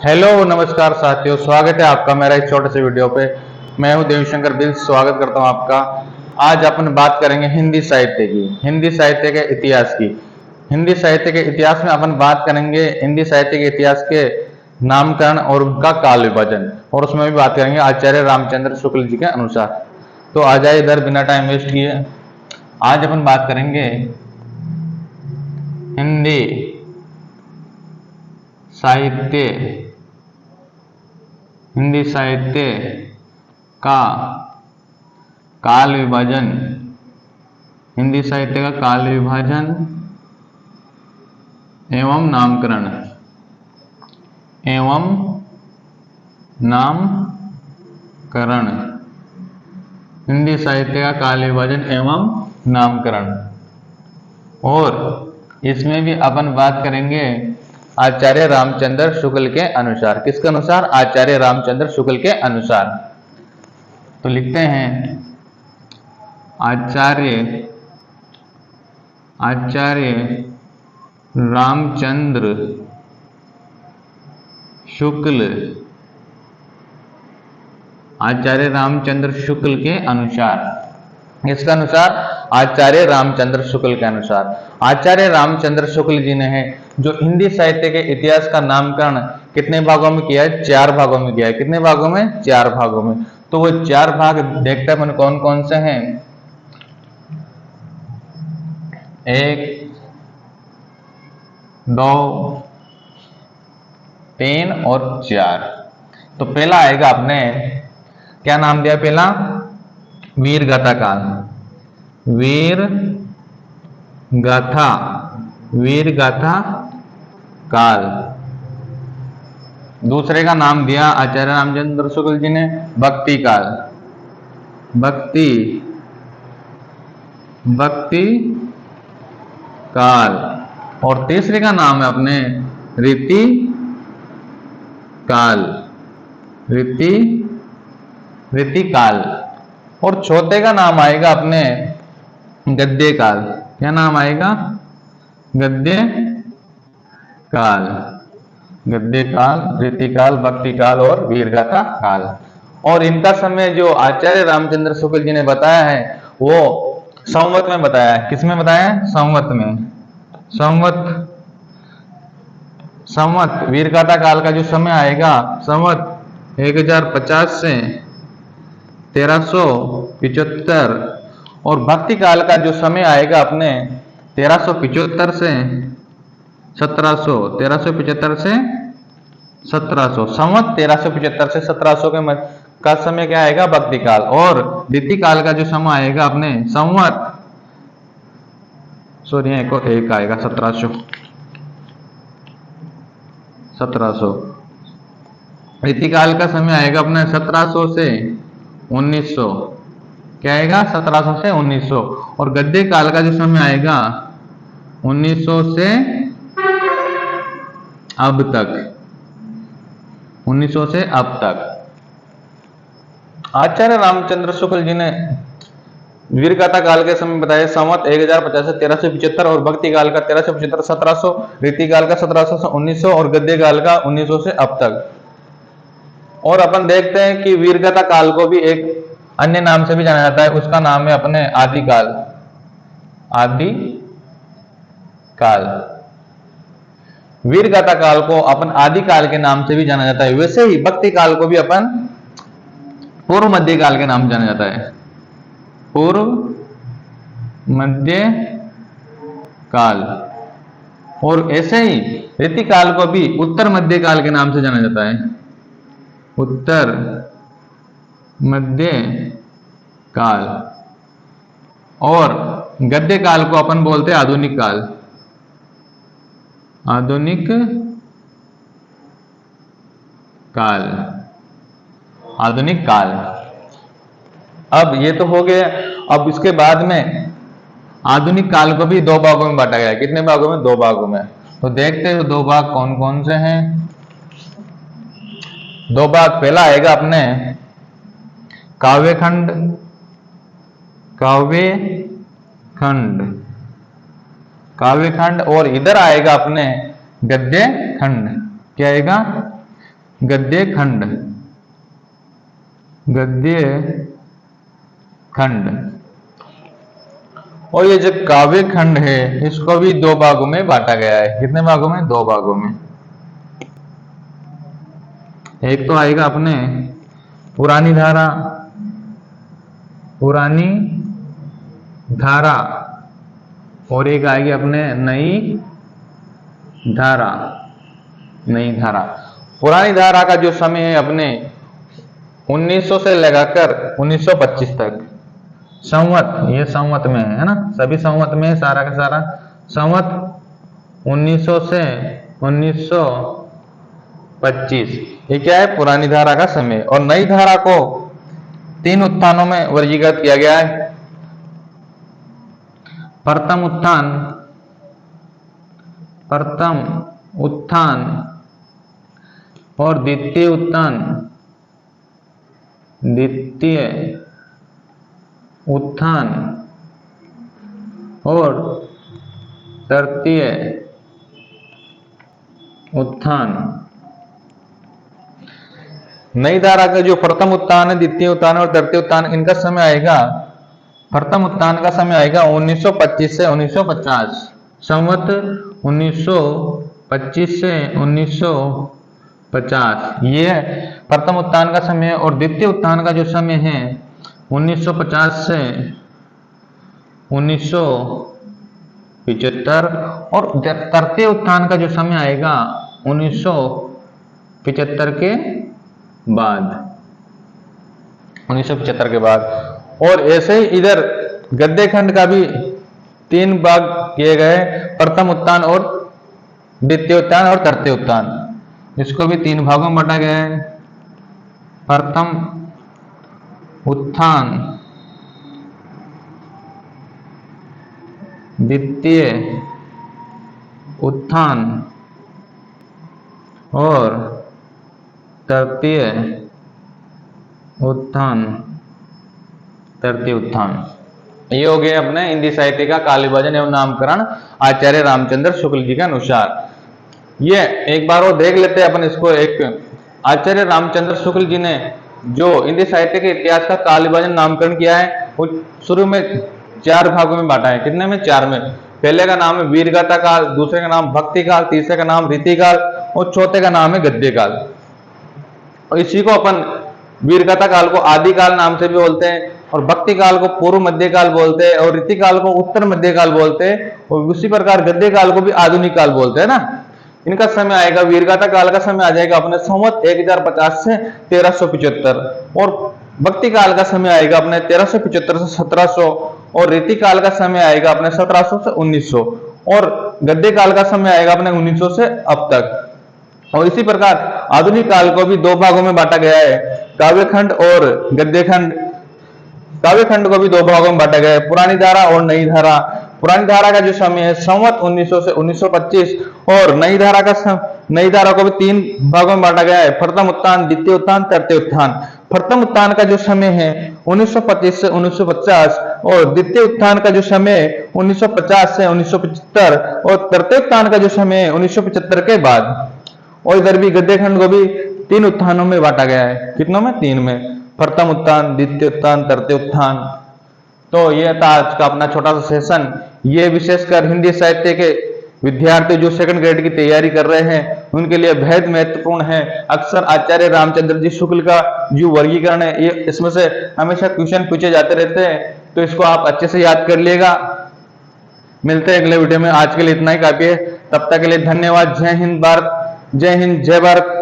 Hello नमस्कार साथियों, स्वागत है आपका मेरा इस छोटे से वीडियो पे। मैं हूं देवीशंकर बिल, स्वागत करता हूं आपका। आज अपन बात करेंगे हिंदी साहित्य की, हिंदी साहित्य के इतिहास की। हिंदी साहित्य के इतिहास में अपन बात करेंगे हिंदी साहित्य के इतिहास के नामकरण और उनका काल विभाजन, और उसमें भी बात करेंगे आचार्य रामचंद्र शुक्ल जी के अनुसार। तो आ जाए इधर बिना टाइम वेस्ट किए, आज अपन बात करेंगे हिंदी साहित्य हिंदी साहित्य का काल विभाजन, हिंदी साहित्य का काल विभाजन एवं नामकरण हिंदी साहित्य का काल विभाजन एवं नामकरण। और इसमें भी अपन बात करेंगे आचार्य रामचंद्र शुक्ल के अनुसार। किसके अनुसार? आचार्य रामचंद्र शुक्ल के अनुसार। तो लिखते हैं आचार्य रामचंद्र शुक्ल, आचार्य रामचंद्र शुक्ल के अनुसार। इसका अनुसार आचार्य रामचंद्र शुक्ल के अनुसार। आचार्य रामचंद्र शुक्ल जी ने है जो हिंदी साहित्य के इतिहास का नामकरण कितने भागों में किया है? 4 भागों में किया है। कितने भागों में? 4 भागों में। तो वो 4 भाग देखते हैं अपन कौन कौन से हैं। 1, 2, 3 और 4। तो पहला आएगा, आपने क्या नाम दिया पहला? वीर गाथा काल। वीर गाथा काल। दूसरे का नाम दिया आचार्य रामचंद्र शुक्ल जी ने भक्ति काल। भक्ति काल। और तीसरे का नाम है अपने रीति काल। और चौथे का नाम आएगा अपने गद्य काल। क्या नाम आएगा? गद्य काल, रीति काल, भक्ति काल और वीरगाथा काल। और इनका समय जो आचार्य रामचंद्र शुक्ल जी ने बताया है वो संवत में बताया है। किसमें बताया है? संवत में। संवत वीरगाथा काल का जो समय आएगा, संवत 1050 से 1375। और भक्ति काल का जो समय आएगा अपने 1375 से 1700। 1375 से 1700। संवत 1375 से 1700 के मध्य का समय क्या आएगा? भक्ति काल। और रीति काल का जो समय आएगा अपने संवत, सॉरी एक आएगा 1700। रीति काल का समय आएगा अपने 1700 से 1900। क्या आएगा? 1700 से 1900। और गद्य काल का जो समय आएगा 1900 से अब तक। 1900 से अब तक। आचार्य रामचंद्र शुक्ल जी ने वीरगाथा काल के समय बताया संवत 1050 से 1375, और भक्ति काल का 1375 1700, रीति काल का 1700 से 1900 और गद्य काल का 1900 से अब तक। और अपन देखते हैं कि वीरगाथा काल को भी एक अन्य नाम से भी जाना जाता है, उसका नाम है अपने आदिकाल। वीरगाथा काल को अपन आदिकाल के नाम से भी जाना जाता है। वैसे ही भक्ति काल को भी अपन पूर्व मध्य काल के नाम से जाना जाता है। पूर्व मध्य काल। और ऐसे ही रीति काल को भी उत्तर मध्य काल के नाम से जाना जाता है। उत्तर मध्य काल। और गद्य काल को अपन बोलते हैं आधुनिक काल। आधुनिक काल। अब ये तो हो गया। अब इसके बाद में आधुनिक काल को भी 2 भागों में बांटा गया है। कितने भागों में? 2 भागों में। तो देखते हैं 2 भाग कौन कौन से हैं। 2 भाग, पहला आएगा अपने काव्यखंड, और इधर आएगा अपने गद्य खंड। क्या आएगा? गद्य खंड, गद्य खंड। और ये जो काव्य खंड है इसको भी दो भागों में बांटा गया है। कितने भागों में? दो भागों में। एक तो आएगा अपने पुरानी धारा, पुरानी धारा, और एक आएगी अपने नई धारा, नई धारा। पुरानी धारा का जो समय है अपने 1900 से लगाकर 1925 तक, संवत, ये संवत में है ना, सभी संवत में है, सारा का सारा संवत 1900 से 1925, ये क्या है? पुरानी धारा का समय। और नई धारा को 3 उत्थानों में वर्गीकृत किया गया है। प्रथम उत्थान, प्रथम उत्थान और द्वितीय उत्थान, द्वितीय उत्थान और तृतीय उत्थान। नई धारा का जो प्रथम उत्थान है, द्वितीय उत्थान और तृतीय उत्थान, इनका समय आएगा, प्रथम उत्थान का समय आएगा 1925 से 1950, संवत 1925 से 1950, ये प्रथम उत्थान का समय। और द्वितीय उत्थान का जो समय है 1950 से 1975, और तृतीय उत्थान का जो समय आएगा 1975 के बाद, 1975 के बाद। और ऐसे ही इधर गद्य खंड का भी 3 भाग किए गए, प्रथम उत्थान और द्वितीय उत्थान और तृतीय उत्थान, इसको भी 3 भागों में बांटा गया है। प्रथम उत्थान, द्वितीय उत्थान और तृतीय उत्थान, तृतीय उत्थान। ये हो गया अपने हिंदी साहित्य का कालीबाजन एवं नामकरण आचार्य रामचंद्र शुक्ल जी के अनुसार। ये एक बार और देख लेते हैं अपन इसको। एक आचार्य रामचंद्र शुक्ल जी ने जो हिंदी साहित्य के इतिहास का कालीबाजन नामकरण किया है, वो शुरू में 4 भागों में बांटा है। कितने में? 4 में। पहले का नाम है वीरगाथा काल, दूसरे का नाम भक्ति काल, तीसरे का नाम रीति काल और चौथे का नाम है गद्य काल। और इसी को अपन वीरगाथा काल को आदि काल नाम से भी बोलते हैं, और भक्ति काल को पूर्व मध्य काल बोलते हैं, और रीति काल को उत्तर मध्य काल बोलते हैं, और उसी प्रकार गद्य काल को भी आधुनिक काल बोलते हैं ना। इनका समय आएगा, वीरगाथा काल का समय आ जाएगा अपने संवत 1050 से 1375, और भक्ति काल का समय आएगा अपने 1375 से 1700, और रीति काल का समय आएगा अपने 1700 से 1900, और गद्य काल का समय आएगा अपने 1900 से अब तक। और इसी प्रकार आधुनिक काल को भी 2 भागों में बांटा गया है, काव्यखंड और गद्यखंड। काव्यखंड को भी 2 भागों में बांटा गया है, पुरानी धारा और नई धारा। पुरानी धारा का जो समय है संवत 1900 से 1925, और नई धारा को भी 3 भागों में बांटा गया है, प्रथम उत्थान, द्वितीय उत्थान, तृतीय उत्थान। प्रथम उत्थान का जो समय है 1925 से 1950, और द्वितीय उत्थान का जो समय 1950 से 1975, और तृतीय उत्थान का जो समय है 1975 के बाद। और इधर भी गद्यखंड को भी 3 उत्थानों में बांटा गया है। कितनों में? 3 में। प्रथम उत्थान, द्वितीय उत्थान, तृतीय उत्थान। तो ये था आज का अपना छोटा सा सेशन। ये विशेषकर हिंदी साहित्य के विद्यार्थी जो सेकंड ग्रेड की तैयारी कर रहे हैं उनके लिए बेहद महत्वपूर्ण है। अक्सर आचार्य रामचंद्र जी शुक्ल का जो वर्गीकरण है, ये इसमें से हमेशा क्वेश्चन पूछे जाते रहते हैं, तो इसको आप अच्छे से याद कर लिएगा। मिलते हैं अगले वीडियो में। आज के लिए इतना ही काफी है। तब तक के लिए धन्यवाद। जय हिंद भारत, जय हिंद, जय भारत।